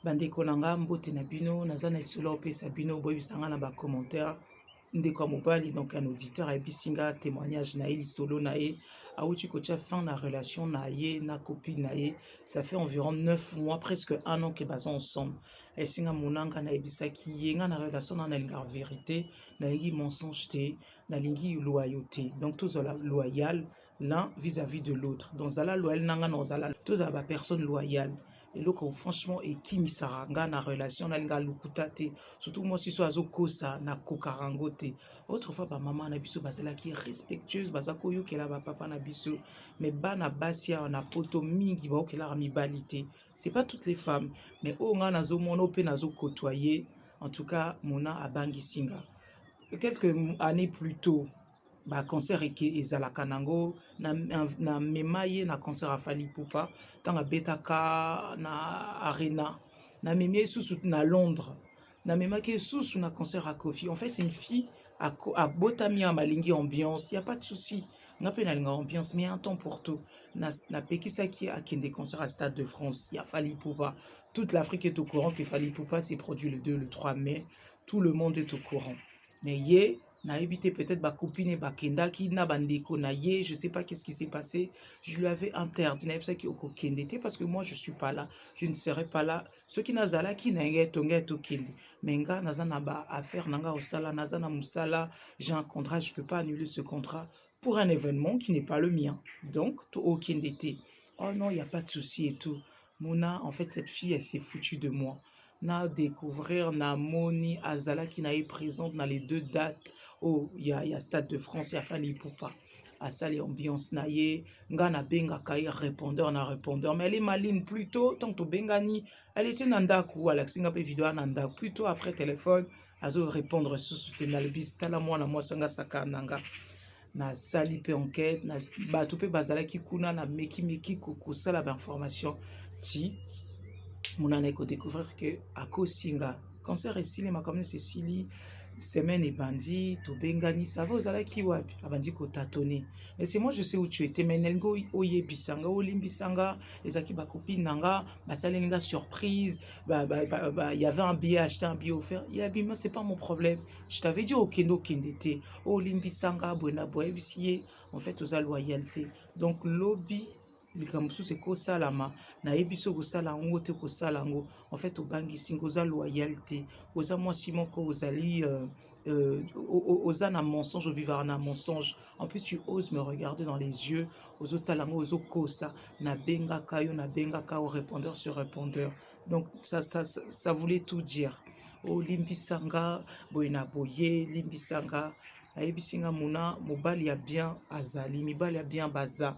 Bandeko nanga mbote na bino naza na lisolo opesa bino boyebisanga na commentaire ndeko ya mobali donc un auditeur ayebisi nga témoignage na ye lisolo na ye awuti kotia fin na relation na ye na copine na ye. Ça fait environ 9 mois presque 1 an que baza ensemble. Esinga monanga nayebisaki ye nga na relation na nalinga vérité nalingi mensonge te nalingi loyauté donc tozala loyal l'un vis-à-vis de l'autre donc zala loyal nanga na ozala tozala ba personne loyale. Et donc, franchement, et qui mi saranga na relation na linga lukutate surtout moi si so azo kosa na kokarangote. Autrefois ba maman na biso bazala ki respectueuse bazako yo kela ba papa na biso mais bana basia na poto mingi ba okela mibalité. C'est pas toutes les femmes mais o nga nazo mono pe nazo côtoyer en tout cas mona abangi singa. Quelques années plus tôt ba concert ezalaka nango na memaye na concert a Fally Ipupa tanga betaka na arena na meme sous na Londres na memaki sous na concert à Kofi. En fait c'est une fille à botami à malingi ambiance, il y a pas de souci na pe na linga ambiance mais un temps pour tout na pekisaki a kende concert à Stade de France, il y a Fally Ipupa, toute l'Afrique est au courant que Fally Ipupa s'est produit le 2 le 3 mai, tout le monde est au courant mais yé na évité peut-être ba copine ba kenda ki na bandeko na ye, je sais pas qu'est-ce qui s'est passé, je lui avais interdit na ça qui oko kendete parce que moi je suis pas là, je ne serai pas là, ce qui nazala ki na ye tonga to kende menga nazana ba affaire nanga osala nazana musala, j'ai un contrat, je peux pas annuler ce contrat pour un événement qui n'est pas le mien. Donc to okendete. Oh non, il y a pas de souci et tout. Mona, en fait cette fille elle s'est foutue de moi. Na découvrir na moni azala qui n'a eu présente dans les 2 dates où il y a Stade de France, il y a Fally Ipupa à ça les ambiance na ye nga na benga kai répondeur na répondeur mais elle est maligne plutôt tant to bengani elle était nandaku alexinga pe vidéo nanda plutôt après téléphone azo répondre sous na le bis tala mwana moi sanga saka nanga na sali pe enquête na bato pe bazala ki kuna na meki ko sala ba information ti mon ko découvrir que à Kosinga cancer et sili ma comme c'est sili semaine et bandit to bengani ça va aux ki wapi abandi ko tâtonner mais c'est moi je sais où tu étais mais nengo oye bisanga olimbisanga ezaki ba copine nanga ba salenga surprise il y avait un billet acheté un billet offert il y a bima c'est pas mon problème je t'avais dit okendo kendete olimbisanga buena boyebisiye en fait aux loyauté donc lobby likambo c'est ko salama na yebiso ko sala ngo te ko sala ngo en fait au bangi singoza loyauté oza moi simon ko ozali oza na mensonge vivre na mensonge en plus tu oses me regarder dans les yeux aux talango aux kosa na benga kayo na benga ka au répondeur sur répondeur donc ça voulait tout dire o limbisanga boyena boye limbisanga ayebisinga mona mobali ya bien azali mibali ya bien baza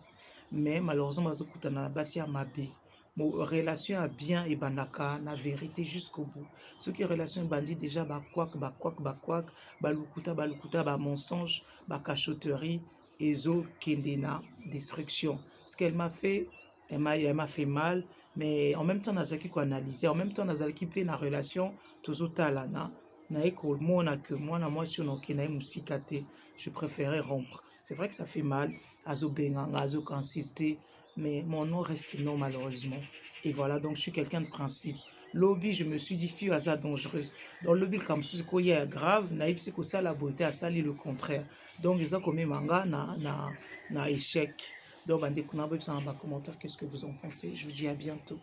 mais malheureusement bazokutana na basi ya mabe mon relation a bien et banaka na vérité jusqu'au bout ce qui relation bandit déjà bakwak balukuta ba mensonge ba cachotterie ezo kendena destruction ce qu'elle m'a fait elle m'a fait mal mais en même temps nazaki ko analyser en même temps nazaki pe na relation tozotalana na eko mona que moi na moi sur okena musikate je préférais rompre. C'est vrai que ça fait mal, azo benganga, azo insister, mais mon nom reste non malheureusement. Et voilà, donc je suis quelqu'un de principe. Lobby, je me suis dit, fille hasard dangereuse. Dans le lobby, comme si quoi est grave, naïf, c'est que ça la beauté a sali le contraire. Donc, ils ont commis manga, na échec. Donc, bandé, qu'on a besoin de commentaire, qu'est-ce que vous en pensez? Je vous dis à bientôt.